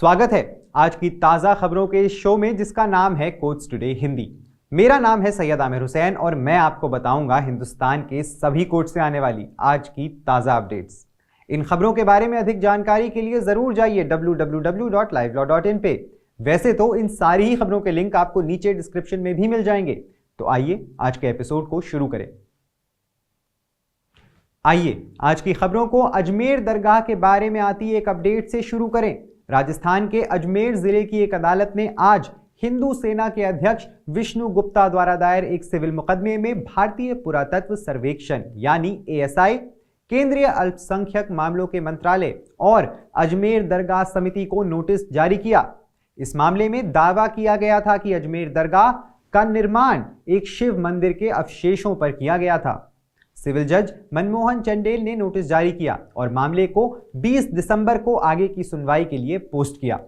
स्वागत है आज की ताजा खबरों के शो में जिसका नाम है कोट्स टुडे हिंदी। मेरा नाम है सैयद आमिर हुसैन और मैं आपको बताऊंगा हिंदुस्तान के सभी कोर्ट से आने वाली आज की ताजा अपडेट्स। इन खबरों के बारे में अधिक जानकारी के लिए जरूर जाइए www.livelaw.in पे। वैसे तो इन सारी ही खबरों के लिंक आपको नीचे डिस्क्रिप्शन में भी मिल जाएंगे। तो आइए आज के एपिसोड को शुरू करें। आइए आज की खबरों को अजमेर दरगाह के बारे में आती एक अपडेट से शुरू करें। राजस्थान के अजमेर जिले की एक अदालत ने आज हिंदू सेना के अध्यक्ष विष्णु गुप्ता द्वारा दायर एक सिविल मुकदमे में भारतीय पुरातत्व सर्वेक्षण यानी एएसआई, केंद्रीय अल्पसंख्यक मामलों के मंत्रालय और अजमेर दरगाह समिति को नोटिस जारी किया। इस मामले में दावा किया गया था कि अजमेर दरगाह का निर्माण एक शिव मंदिर के अवशेषों पर किया गया था। सिविल जज मनमोहन चंडेल ने नोटिस जारी किया और मामले को 20 दिसंबर को आगे की सुनवाई के लिए पोस्ट किया।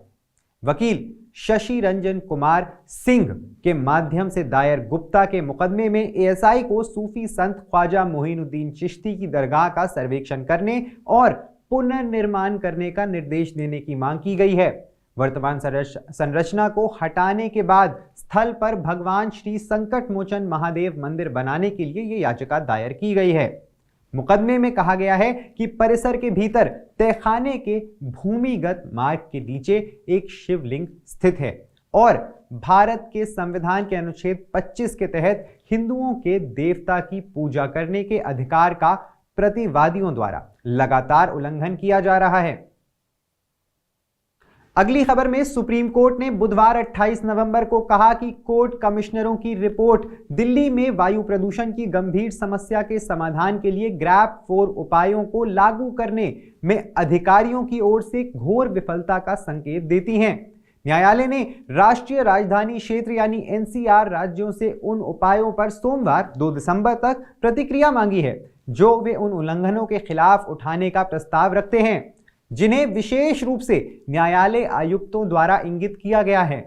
वकील शशि रंजन कुमार सिंह के माध्यम से दायर गुप्ता के मुकदमे में एएसआई को सूफी संत ख्वाजा मोइनुद्दीन चिश्ती की दरगाह का सर्वेक्षण करने और पुनर्निर्माण करने का निर्देश देने की मांग की गई है। वर्तमान संरचना को हटाने के बाद स्थल पर भगवान श्री संकट मोचन महादेव मंदिर बनाने के लिए यह याचिका दायर की गई है। मुकदमे में कहा गया है कि परिसर के भीतर तहखाने के भूमिगत मार्ग के नीचे एक शिवलिंग स्थित है और भारत के संविधान के अनुच्छेद 25 के तहत हिंदुओं के देवता की पूजा करने के अधिकार का प्रतिवादियों द्वारा लगातार उल्लंघन किया जा रहा है। अगली खबर में सुप्रीम कोर्ट ने बुधवार 28 नवंबर को कहा कि कोर्ट कमिश्नरों की रिपोर्ट दिल्ली में वायु प्रदूषण की गंभीर समस्या के समाधान के लिए ग्रैप 4 उपायों को लागू करने में अधिकारियों की ओर से घोर विफलता का संकेत देती हैं। न्यायालय ने राष्ट्रीय राजधानी क्षेत्र यानी एनसीआर राज्यों से उन उपायों पर सोमवार 2 दिसंबर तक प्रतिक्रिया मांगी है जो वे उन उल्लंघनों के खिलाफ उठाने का प्रस्ताव रखते हैं जिन्हें विशेष रूप से न्यायालय आयुक्तों द्वारा इंगित किया गया है।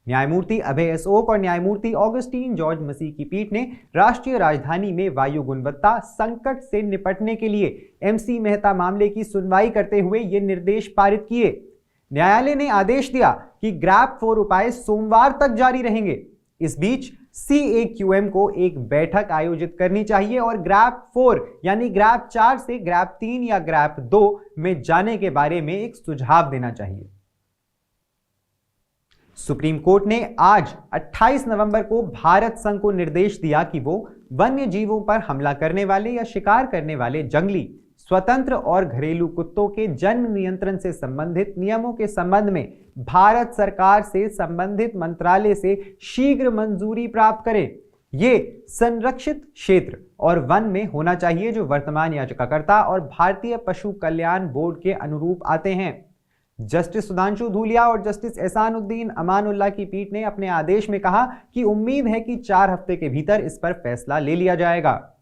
न्यायमूर्ति अभय एस ओक और न्यायमूर्ति ऑगस्टीन जॉर्ज मसीह की पीठ ने राष्ट्रीय राजधानी में वायु गुणवत्ता संकट से निपटने के लिए एमसी मेहता मामले की सुनवाई करते हुए ये निर्देश पारित किए। न्यायालय ने आदेश दिया कि ग्रैप 4 उपाय सोमवार तक जारी रहेंगे। इस बीच CAQM को एक बैठक आयोजित करनी चाहिए और ग्रैप 4 यानी ग्रैप 4 से ग्रैप 3 या ग्रैप 2 में जाने के बारे में एक सुझाव देना चाहिए। सुप्रीम कोर्ट ने आज 28 नवंबर को भारत संघ को निर्देश दिया कि वो वन्य जीवों पर हमला करने वाले या शिकार करने वाले जंगली, स्वतंत्र और घरेलू कुत्तों के जन्म नियंत्रण से संबंधित नियमों के संबंध में भारत सरकार से संबंधित मंत्रालय से शीघ्र मंजूरी प्राप्त करे। ये संरक्षित क्षेत्र और वन में होना चाहिए जो वर्तमान याचिकाकर्ता और भारतीय पशु कल्याण बोर्ड के अनुरूप आते हैं। जस्टिस सुधांशु धूलिया और जस्टिस एहसानुद्दीन अमानुल्लाह की पीठ ने अपने आदेश में कहा कि उम्मीद है कि 4 हफ्ते के भीतर इस पर फैसला ले लिया जाएगा।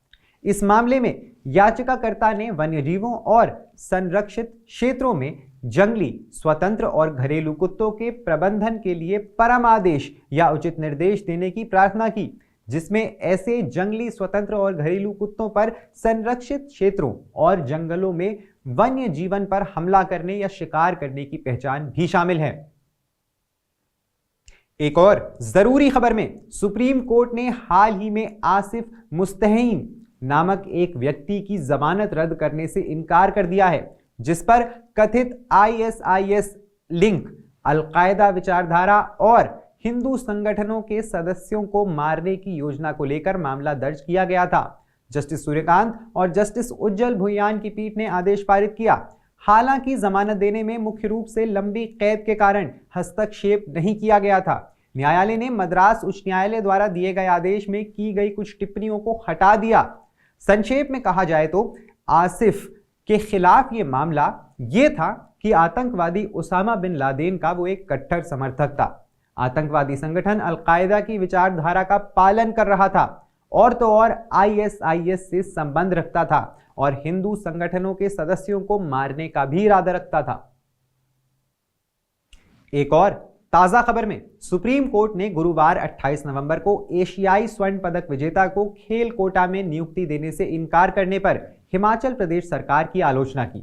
इस मामले में याचिकाकर्ता ने वन्यजीवों और संरक्षित क्षेत्रों में जंगली, स्वतंत्र और घरेलू कुत्तों के प्रबंधन के लिए परमादेश या उचित निर्देश देने की प्रार्थना की, जिसमें ऐसे जंगली, स्वतंत्र और घरेलू कुत्तों पर संरक्षित क्षेत्रों और जंगलों में वन्य जीवन पर हमला करने या शिकार करने की पहचान भी शामिल है। एक और जरूरी खबर में सुप्रीम कोर्ट ने हाल ही में आसिफ मुस्तहीन नामक एक व्यक्ति की जमानत रद्द करने से इनकार कर दिया है, जिस पर कथित ISIS लिंक, अलकायदा विचारधारा और हिंदू संगठनों के सदस्यों को मारने की योजना को लेकर मामला दर्ज किया गया था। जस्टिस सूर्यकांत और जस्टिस उज्जवल भुइयान की पीठ ने आदेश पारित किया। हालांकि जमानत देने में मुख्य रूप से लंबी कैद के कारण हस्तक्षेप नहीं किया गया था। न्यायालय ने मद्रास उच्च न्यायालय द्वारा दिए गए आदेश में की गई कुछ टिप्पणियों को हटा दिया। संक्षेप में कहा जाए तो आसिफ के खिलाफ यह मामला यह था कि आतंकवादी उसामा बिन लादेन का वो एक कट्टर समर्थक था, आतंकवादी संगठन अलकायदा की विचारधारा का पालन कर रहा था और तो और ISIS से संबंध रखता था और हिंदू संगठनों के सदस्यों को मारने का भी इरादा रखता था। एक और ताजा खबर में सुप्रीम कोर्ट ने गुरुवार 28 नवंबर को एशियाई स्वर्ण पदक विजेता को खेल कोटा में नियुक्ति देने से इनकार करने पर हिमाचल प्रदेश सरकार की आलोचना की।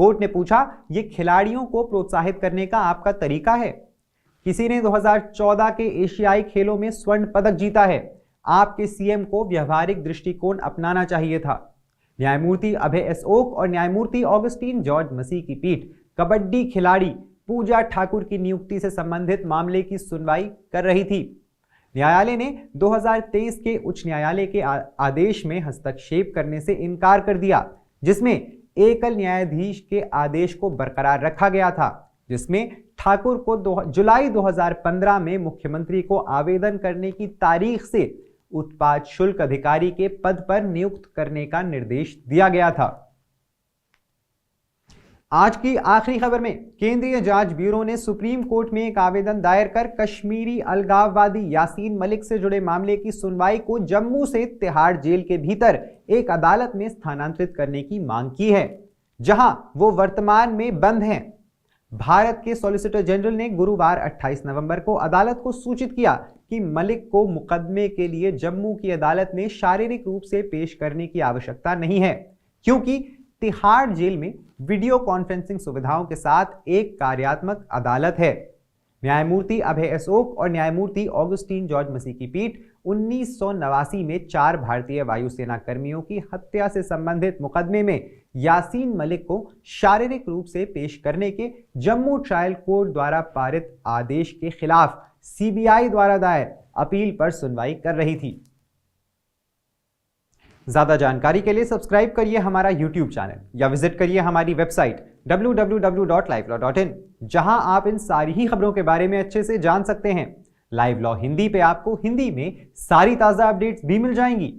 कोर्ट ने पूछा, ये खिलाड़ियों को प्रोत्साहित करने का आपका तरीका है? किसी ने 2014 के एशियाई खेलों में स्वर्ण पदक जीता है, आपके सीएम को व्यवहारिक दृष्टिकोण अपनाना चाहिए था। न्यायमूर्ति अभय एस ओक और न्यायमूर्ति ऑगस्टीन जॉर्ज मसीह की पीठ कबड्डी खिलाड़ी पूजा ठाकुर की नियुक्ति से संबंधित मामले की सुनवाई कर रही थी। न्यायालय ने 2023 के उच्च न्यायालय के आदेश में हस्तक्षेप करने से इनकार कर दिया, जिसमें एकल न्यायाधीश के आदेश को बरकरार रखा गया था, जिसमें ठाकुर को जुलाई 2015 में मुख्यमंत्री को आवेदन करने की तारीख से उत्पाद शुल्क अधिकारी के पद पर नियुक्त करने का निर्देश दिया गया था। आज की आखिरी खबर में केंद्रीय जांच ब्यूरो ने सुप्रीम कोर्ट में एक आवेदन दायर कर कश्मीरी अलगाववादी यासीन मलिक से जुड़े मामले की सुनवाई को जम्मू से तिहाड़ जेल के भीतर एक अदालत में स्थानांतरित करने की मांग की है, जहां वो वर्तमान में बंद हैं। भारत के सॉलिसिटर जनरल ने गुरुवार 28 नवंबर को अदालत को सूचित किया कि मलिक को मुकदमे के लिए जम्मू की अदालत में शारीरिक रूप से पेश करने की आवश्यकता नहीं है, क्योंकि तिहाड़ जेल में वीडियो कॉन्फ्रेंसिंग सुविधाओं के साथ एक कार्यात्मक अदालत है। न्यायमूर्ति अभय एस ओक और न्यायमूर्ति ऑगस्टीन जॉर्ज मसीह की पीठ 1989 में 4 भारतीय वायुसेना कर्मियों की हत्या से संबंधित मुकदमे में यासीन मलिक को शारीरिक रूप से पेश करने के जम्मू ट्रायल कोर्ट द्वारा पारित आदेश के खिलाफ सीबीआई द्वारा दायर अपील पर सुनवाई कर रही थी। ज्यादा जानकारी के लिए सब्सक्राइब करिए हमारा YouTube चैनल या विजिट करिए हमारी वेबसाइट www.livelawin, जहां आप इन सारी ही खबरों के बारे में अच्छे से जान सकते हैं। लाइव लॉ हिंदी पे आपको हिंदी में सारी ताजा अपडेट्स भी मिल जाएंगी।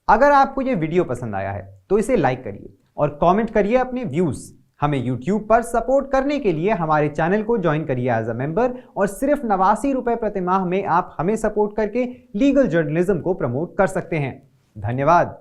अगर आपको ये वीडियो पसंद आया है तो इसे लाइक करिए और कमेंट करिए अपने व्यूज। हमें YouTube पर सपोर्ट करने के लिए हमारे चैनल को ज्वाइन करिए एज अ मेंबर, और सिर्फ 89 रुपए प्रति माह में आप हमें सपोर्ट करके लीगल जर्नलिज्म को प्रमोट कर सकते हैं। धन्यवाद।